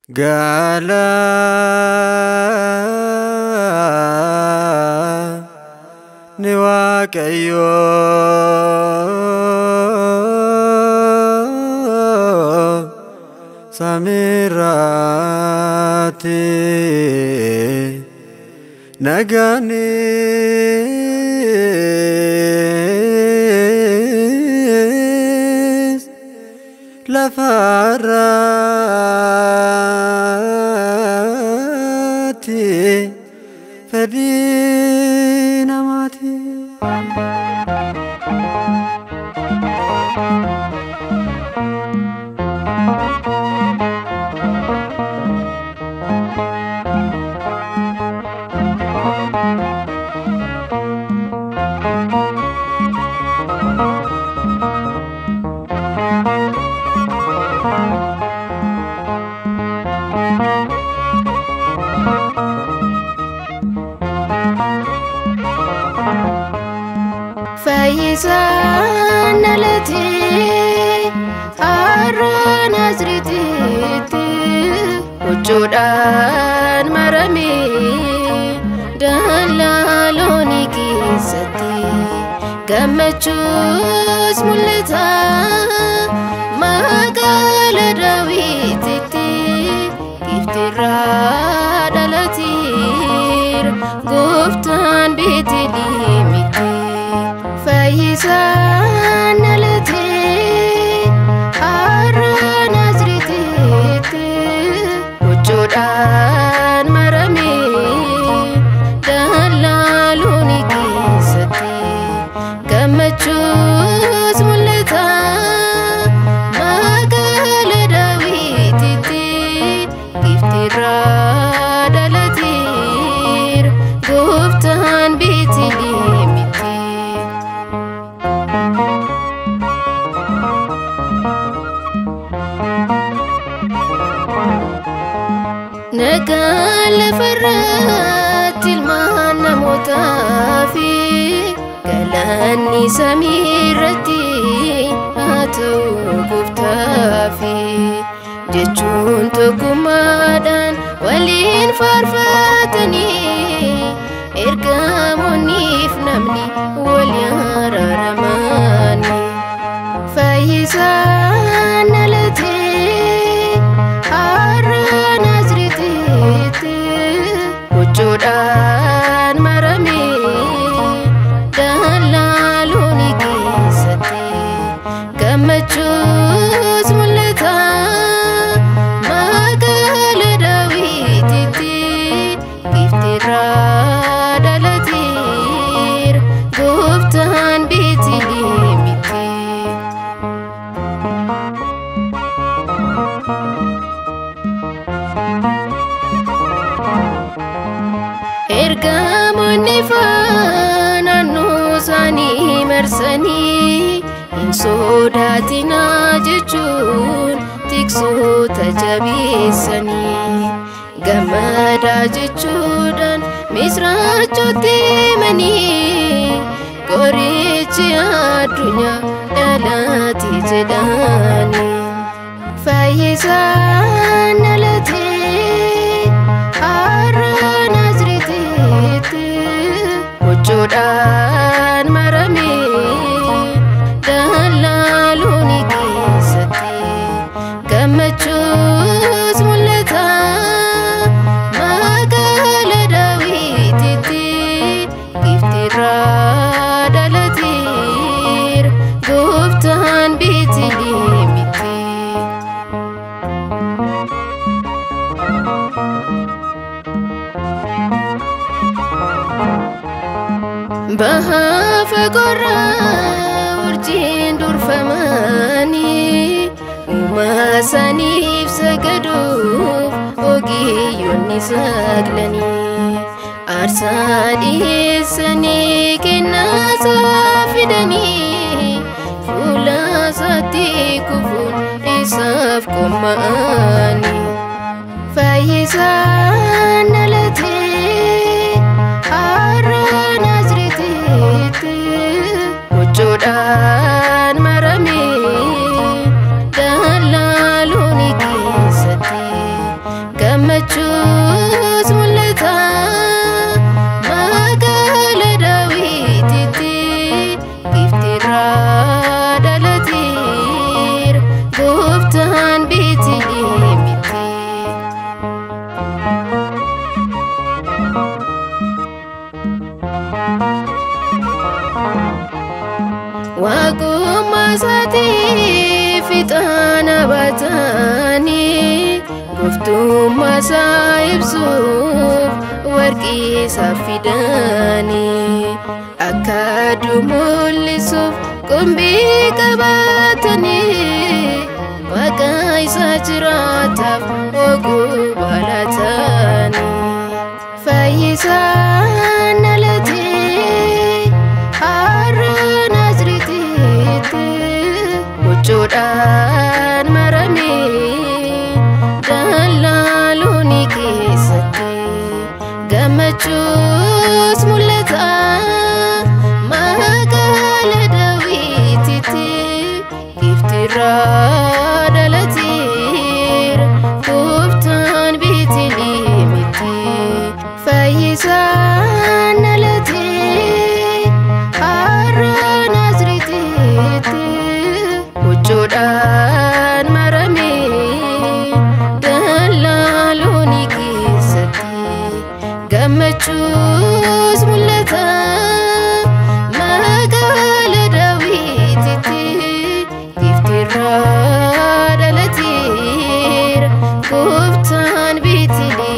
Gala ni Waaqayyo samirati nagani lafarati fedina mati Faizan alati arran azriti ujudan marami dalaloni kisati gamachus mulata magala dawititi iftira dalatir guftan bitilimi Faizan alati arran azriti ujudan marami dalaluni kisati gamachus mulata magala dawititi iftira dalatir guftan bitilimi نقال فرات المهن متافي قالني سميرتي هاتو بفتافي جتشون تكمادان ولين فرفاتني ارقاموني فنمني وليارا رماني فايزان التي ujudan marami dalaluni kisati gamachus mulata magala dawititi iftira dalatir guftan bitilimiti Ergamoni fananu sani mersani insodatina jechun tiksu tajabisani gamada jechudan misrachuti mani korichi adunya dalati jedani Faizan alati arran azriti ujudan marami dalaluni kisati gamachus mulata magala dawititi iftira dalatir guftan bitilimiti Bahafa gorra urjin durfamani umasanif sagaduf ogiyonni saglani arsadi sani kenasa fidani fula sati kufun isaf kumani Faizan alati arran azriti ujudan marami dalaluni kisati goftuma saibsuuf warqii safidani akadu mul'isuuf qumbii qabatani waqa isa jiraataaf oguu balatani fayyisaan alatee har'a Naazreetitti bocoodhaan maramee dallaalonni keessatti gammachuus mul'ata magaalaa Daawititti iftiirraa dhalateera gooftaan Beetlihemitti fayyisaan alatee har'a Naazreetitti bocoodhaan maramee dallaalonni keessatti gammachuus mul'ata magaalaa Daawititti iftiirraa dhalateera gooftaan Beetlihemitti